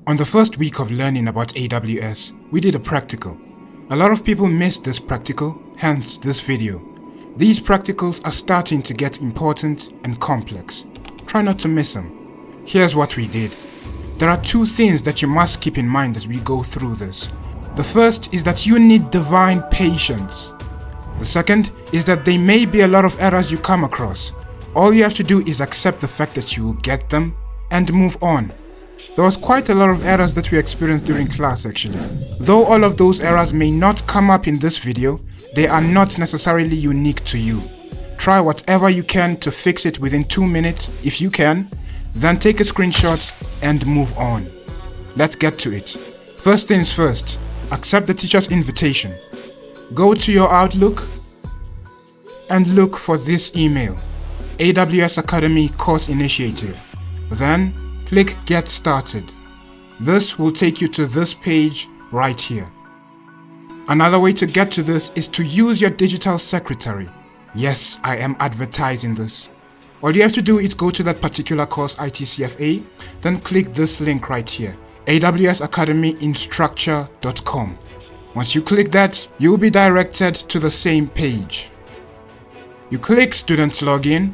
On the first week of learning about AWS, we did a practical. A lot of people missed this practical, hence this video. These practicals are starting to get important and complex. Try not to miss them. Here's what we did. There are two things that you must keep in mind as we go through this. The first is that you need divine patience. The second is that there may be a lot of errors you come across. All you have to do is accept the fact that you will get them and move on. There was quite a lot of errors that we experienced during class actually. Though all of those errors may not come up in this video, they are not necessarily unique to you. Try whatever you can to fix it within 2 minutes if you can, then take a screenshot and move on. Let's get to it. First things first, accept the teacher's invitation. Go to your Outlook and look for this email, AWS Academy Course Initiative. Then click Get Started. This will take you to this page right here. Another way to get to this is to use your digital secretary. Yes, I am advertising this. All you have to do is go to that particular course, ITCFA, then click this link right here, awsacademyinstructure.com. Once you click that, you will be directed to the same page. You click Student Login,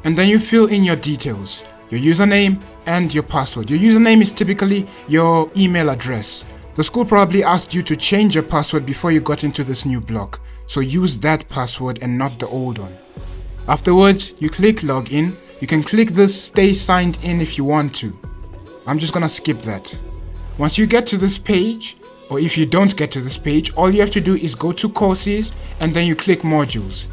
and then you fill in your details, your username and your password. Your username is typically your email address. The school probably asked you to change your password before you got into this new block, so use that password and not the old one. Afterwards, you click Login. You can click this Stay Signed In if you want to. I'm just gonna skip that. Once you get to this page, or if you don't get to this page, all you have to do is go to Courses and then you click Modules.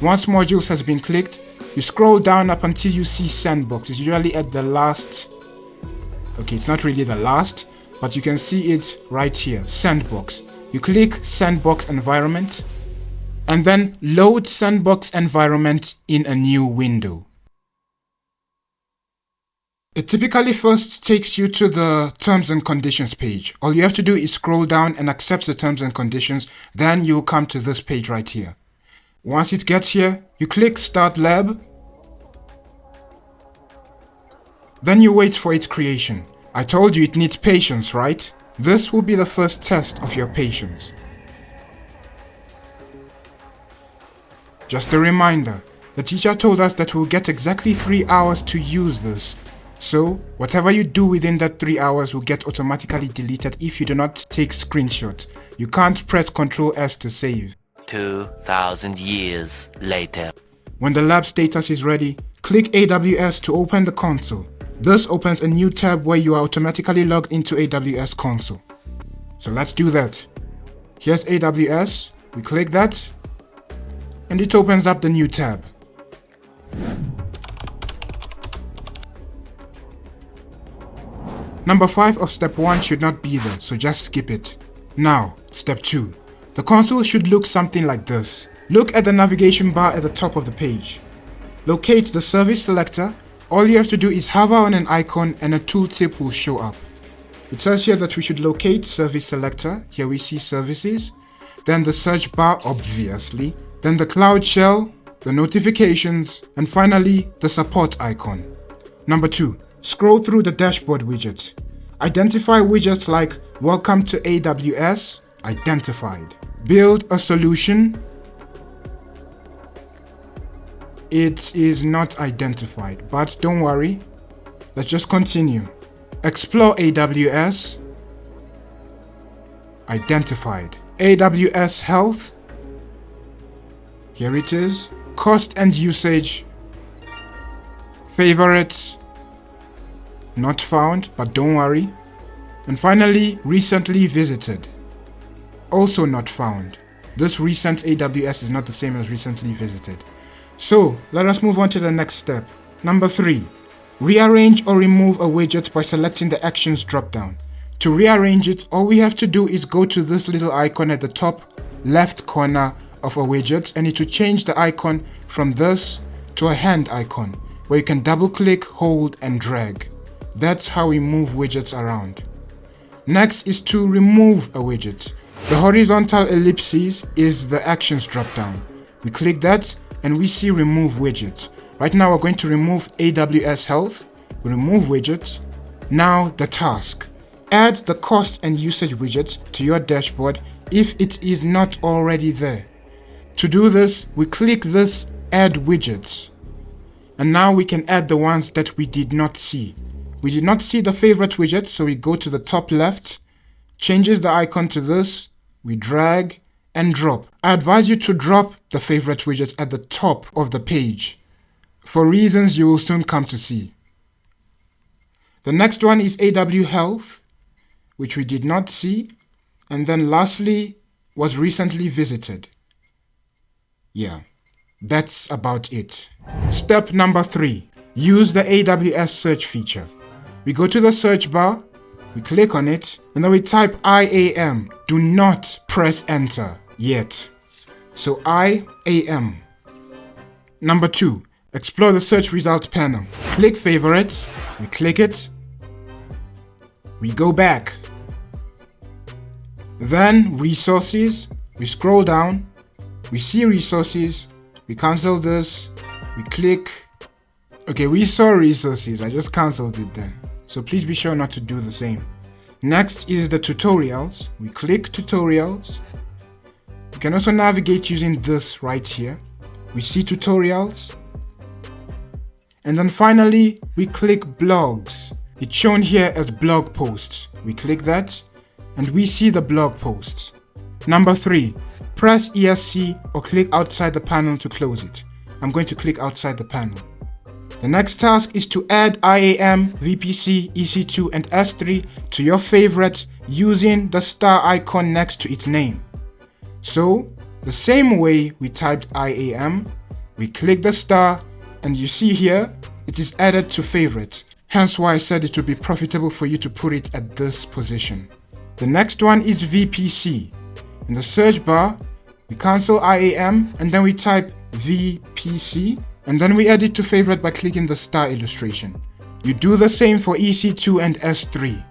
Once Modules has been clicked, you scroll down up until you see Sandbox. It's usually at the last. Okay, it's not really the last, but you can see it right here, Sandbox. You click Sandbox Environment and then load Sandbox Environment in a new window. It typically first takes you to the Terms and Conditions page. All you have to do is scroll down and accept the terms and conditions, then you'll come to this page right here. Once it gets here, you click Start Lab. Then you wait for its creation. I told you it needs patience, right? This will be the first test of your patience. Just a reminder, the teacher told us that we'll get exactly 3 hours to use this. So, whatever you do within that 3 hours will get automatically deleted if you do not take screenshots. You can't press Ctrl S to save. 2,000 years later. When the lab status is ready, click AWS to open the console. This opens a new tab where you are automatically logged into AWS console. So let's do that. Here's AWS, we click that, and it opens up the new tab. Number 5 of step 1 should not be there, so just skip it. Now, step 2. The console should look something like this. Look at the navigation bar at the top of the page. Locate the service selector. All you have to do is hover on an icon and a tooltip will show up. It says here that we should locate service selector. Here we see services. Then the search bar, obviously. Then the cloud shell, the notifications, and finally the support icon. Number 2. Scroll through the dashboard widget. Identify widgets like Welcome to AWS, identified. Build a solution. It is not identified, but don't worry. Let's just continue. Explore AWS, identified. AWS Health, here it is. Cost and usage, favorites, not found, but don't worry. And finally, recently visited, also not found. This recent AWS is not the same as recently visited. So, let us move on to the next step. Number 3. Rearrange or remove a widget by selecting the Actions dropdown. To rearrange it, all we have to do is go to this little icon at the top left corner of a widget, and it will change the icon from this to a hand icon, where you can double click, hold, and drag. That's how we move widgets around. Next is to remove a widget. The horizontal ellipses is the Actions dropdown. We click that and we see Remove Widget. Right now we're going to remove AWS Health. we remove widgets. Now the task. Add the cost and usage widgets to your dashboard if it is not already there. To do this, we click this Add Widgets. And now we can add the ones that we did not see. We did not see the favorite widget, so we go to the top left, changes the icon to this, we drag and drop. I advise you to drop the favorite widgets at the top of the page, for reasons you will soon come to see. The next one is AW Health, which we did not see, and then lastly was recently visited. Yeah, that's about it. Step number 3, use the AWS search feature. We go to the search bar, we click on it, and then we type IAM. Do not press enter yet. So IAM. Number 2, explore the search result panel. Click favorites, we click it, we go back. Then resources, we scroll down, we see resources, we cancel this, we click. Okay, we saw resources, I just cancelled it then. So please be sure not to do the same. Next is the tutorials. We click tutorials. You can also navigate using this right here. We see tutorials. And then finally, we click blogs. It's shown here as blog posts. We click that and we see the blog posts. Number 3, press ESC or click outside the panel to close it. I'm going to click outside the panel. The next task is to add IAM, VPC, EC2 and S3 to your favorites using the star icon next to its name. So, the same way we typed IAM, we click the star and you see here, it is added to favorites. Hence why I said it would be profitable for you to put it at this position. The next one is VPC. In the search bar, we cancel IAM and then we type VPC. And then we add it to favorite by clicking the star illustration. You do the same for EC2 and S3.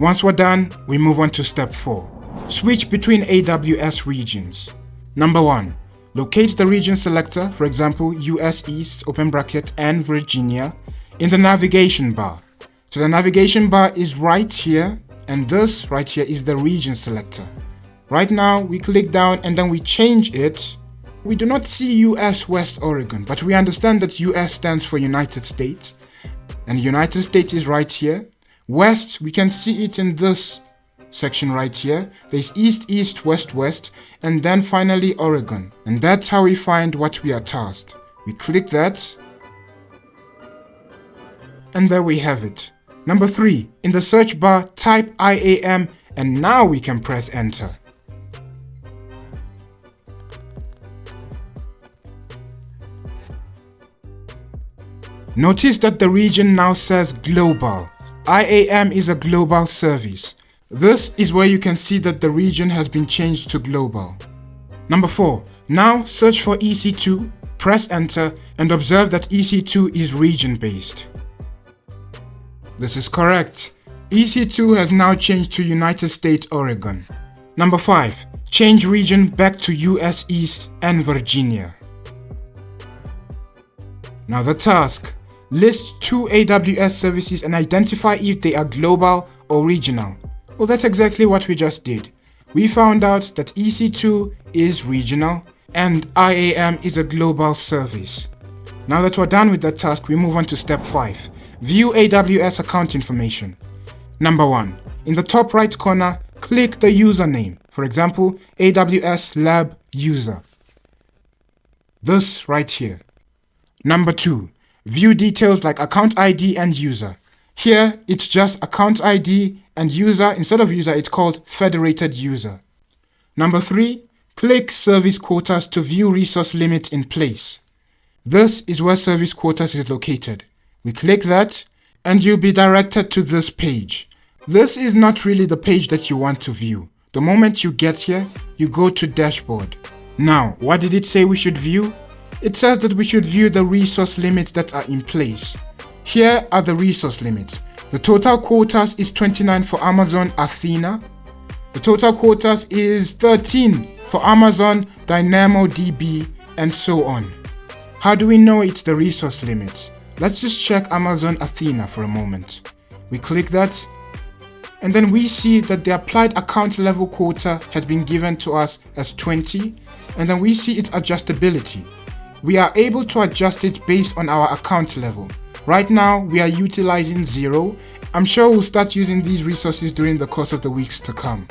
Once we're done, we move on to step 4. Switch between AWS regions. Number 1, locate the region selector, for example, US East, open bracket, and Virginia, in the navigation bar. So the navigation bar is right here, and this right here is the region selector. Right now, we click down and then we change it. We do not see US West Oregon, but we understand that US stands for United States, and United States is right here. West, we can see it in this section right here. There's East, East, West, West, and then finally Oregon. And that's how we find what we are tasked. We click that, and there we have it. Number 3, in the search bar, type IAM, and now we can press enter. Notice that the region now says global. IAM is a global service. This is where you can see that the region has been changed to global. Number 4, now search for EC2, press enter, and observe that EC2 is region based. This is correct. EC2 has now changed to United States Oregon. Number 5, change region back to US East and Virginia. Now the task. List 2 AWS services and identify if they are global or regional. Well, that's exactly what we just did. We found out that EC2 is regional and IAM is a global service. Now that we're done with that task, we move on to step 5. View AWS account information. Number 1. In the top right corner, click the username. For example, AWS Lab User. This right here. Number 2. View details like account ID and user. Here, it's just account ID and user. Instead of user, it's called federated user. Number 3, click service quotas to view resource limits in place. This is where service quotas is located. We click that and you'll be directed to this page. This is not really the page that you want to view. The moment you get here, you go to dashboard. Now, what did it say we should view? It says that we should view the resource limits that are in place. Here are the resource limits. The total quotas is 29 for Amazon Athena. The total quotas is 13 for Amazon DynamoDB and so on. How do we know it's the resource limit? Let's just check Amazon Athena for a moment. We click that, and then we see that the applied account level quota has been given to us as 20, and then we see its adjustability. We are able to adjust it based on our account level. Right now, we are utilizing 0. I'm sure we'll start using these resources during the course of the weeks to come.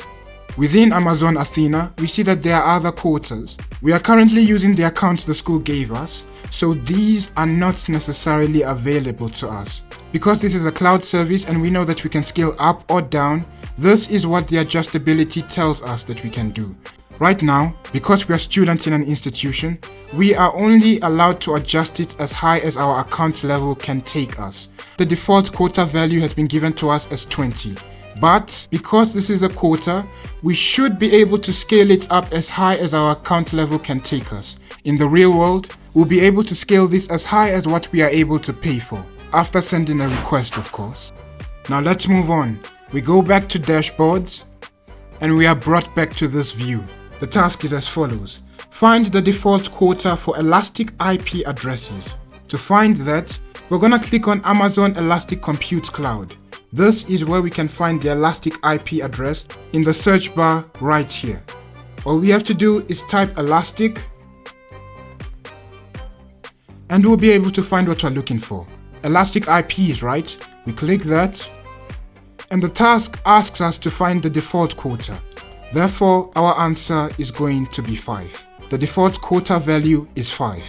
Within Amazon Athena, we see that there are other quotas. We are currently using the accounts the school gave us, so these are not necessarily available to us. Because this is a cloud service and we know that we can scale up or down, this is what the adjustability tells us that we can do. Right now, because we are students in an institution, we are only allowed to adjust it as high as our account level can take us. The default quota value has been given to us as 20. But because this is a quota, we should be able to scale it up as high as our account level can take us. In the real world, we'll be able to scale this as high as what we are able to pay for, after sending a request, of course. Now let's move on. We go back to dashboards, and we are brought back to this view. The task is as follows. Find the default quota for Elastic IP addresses. To find that, we're gonna click on Amazon Elastic Compute Cloud. This is where we can find the Elastic IP address in the search bar right here. All we have to do is type Elastic, and we'll be able to find what we're looking for. Elastic IPs, right? We click that, and the task asks us to find the default quota. Therefore, our answer is going to be 5. The default quota value is 5.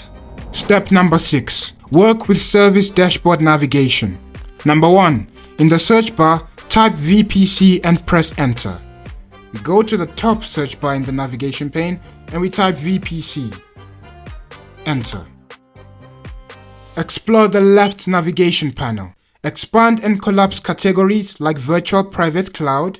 Step number 6. Work with service dashboard navigation. Number 1. In the search bar, type VPC and press enter. We go to the top search bar in the navigation pane and we type VPC. Enter. Explore the left navigation panel. Expand and collapse categories like virtual private cloud.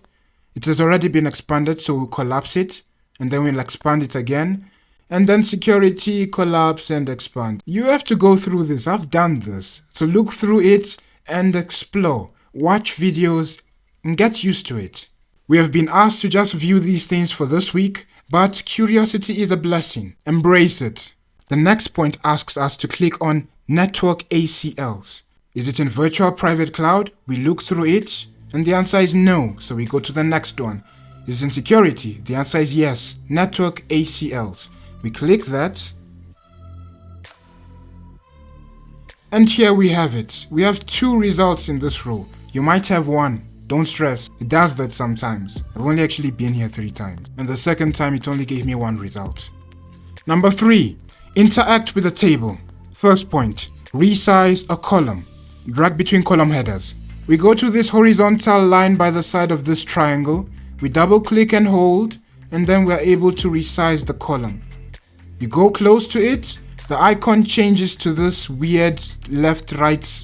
It has already been expanded, so we'll collapse it and then we'll expand it again. And then security, collapse and expand. You have to go through this. I've done this. So look through it and explore. Watch videos and get used to it. We have been asked to just view these things for this week, but curiosity is a blessing. Embrace it. The next point asks us to click on Network ACLs. Is it in virtual private cloud? We look through it and the answer is no, so we go to the next one. Is it in security? The answer is yes, Network ACLs. We click that. And here we have it. We have 2 results in this row. You might have 1. Don't stress. It does that sometimes. I've only actually been here 3 times. And the second time it only gave me 1 result. Number 3. Interact with a table. First point. Resize a column. Drag between column headers. We go to this horizontal line by the side of this triangle. We double click and hold. And then we're able to resize the column. You go close to it. The icon changes to this weird left-right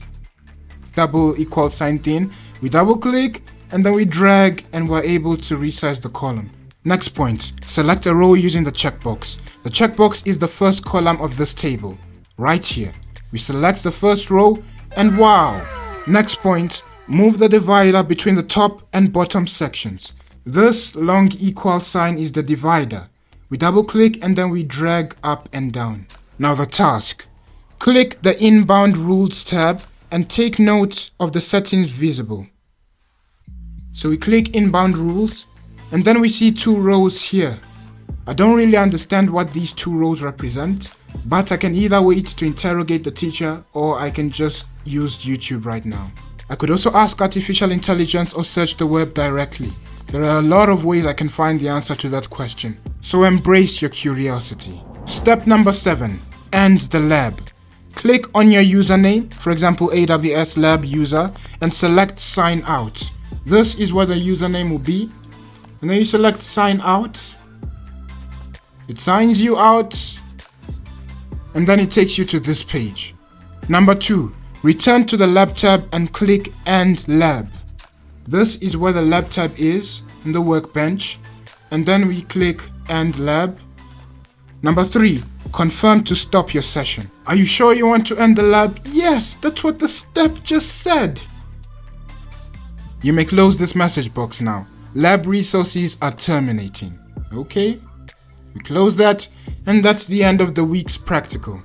double equal sign thing. We double click and then we drag and we're able to resize the column. Next point, select a row using the checkbox. The checkbox is the first column of this table, right here. We select the first row and wow! Next point, move the divider between the top and bottom sections. This long equal sign is the divider. We double click and then we drag up and down. Now the task. Click the Inbound Rules tab and take note of the settings visible. So we click Inbound Rules and then we see 2 rows here. I don't really understand what these 2 rows represent, but I can either wait to interrogate the teacher or I can just use YouTube right now. I could also ask artificial intelligence or search the web directly. There are a lot of ways I can find the answer to that question. So embrace your curiosity. Step number 7. End the lab. Click on your username, for example AWS lab user, and select sign out. This is where the username will be. And then you select sign out. It signs you out. And then it takes you to this page. Number 2. Return to the lab tab and click end lab. This is where the lab tab is in the workbench. And then we click end lab. Number 3. Confirm to stop your session. Are you sure you want to end the lab? Yes, that's what the step just said. You may close this message box now. Lab resources are terminating. Okay? We close that, and that's the end of the week's practical.